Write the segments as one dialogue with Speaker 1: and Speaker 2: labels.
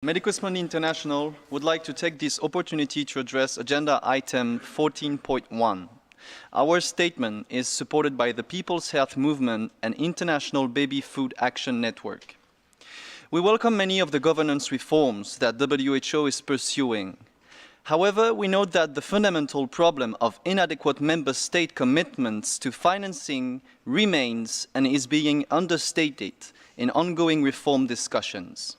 Speaker 1: Medicus Mundi International would like to take this opportunity to address agenda item 14.1. Our statement is supported by the People's Health Movement and International Baby Food Action Network. We welcome many of the governance reforms that WHO is pursuing. However, we note that the fundamental problem of inadequate member state commitments to financing remains and is being understated in ongoing reform discussions.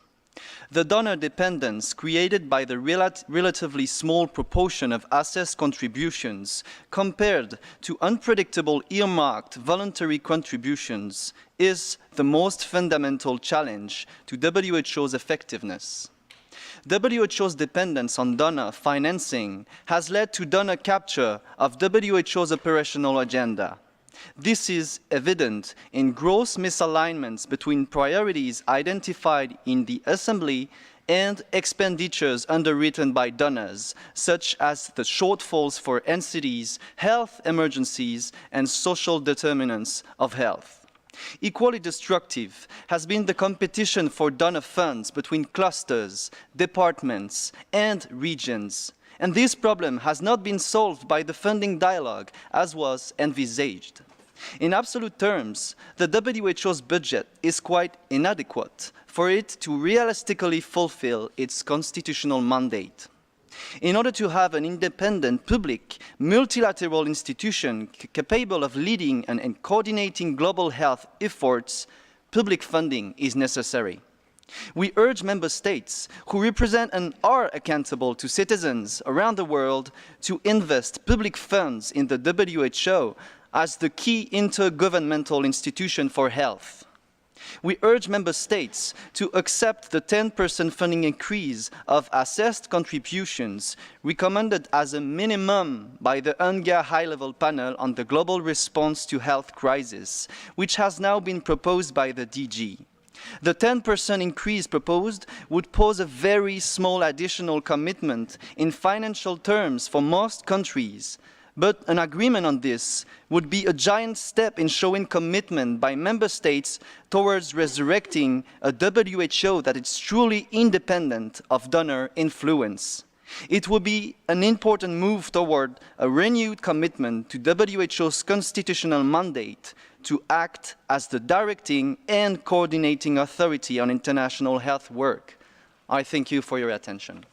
Speaker 1: The donor dependence created by the relatively small proportion of assessed contributions compared to unpredictable earmarked voluntary contributions is the most fundamental challenge to WHO's effectiveness. WHO's dependence on donor financing has led to donor capture of WHO's operational agenda. This is evident in gross misalignments between priorities identified in the Assembly and expenditures underwritten by donors, such as the shortfalls for NCDs, health emergencies, and social determinants of health. Equally destructive has been the competition for donor funds between clusters, departments, and regions. And this problem has not been solved by the funding dialogue as was envisaged. In absolute terms, the WHO's budget is quite inadequate for it to realistically fulfill its constitutional mandate. In order to have an independent, public, multilateral institution capable of leading and coordinating global health efforts, public funding is necessary. We urge member states who represent and are accountable to citizens around the world to invest public funds in the WHO as the key intergovernmental institution for health. We urge member states to accept the 10% funding increase of assessed contributions recommended as a minimum by the UNGA High-Level Panel on the Global Response to Health Crisis, which has now been proposed by the DG. The 10% increase proposed would pose a very small additional commitment in financial terms for most countries, but an agreement on this would be a giant step in showing commitment by member states towards resurrecting a WHO that is truly independent of donor influence. It would be an important move toward a renewed commitment to WHO's constitutional mandate to act as the directing and coordinating authority on international health work. I thank you for your attention.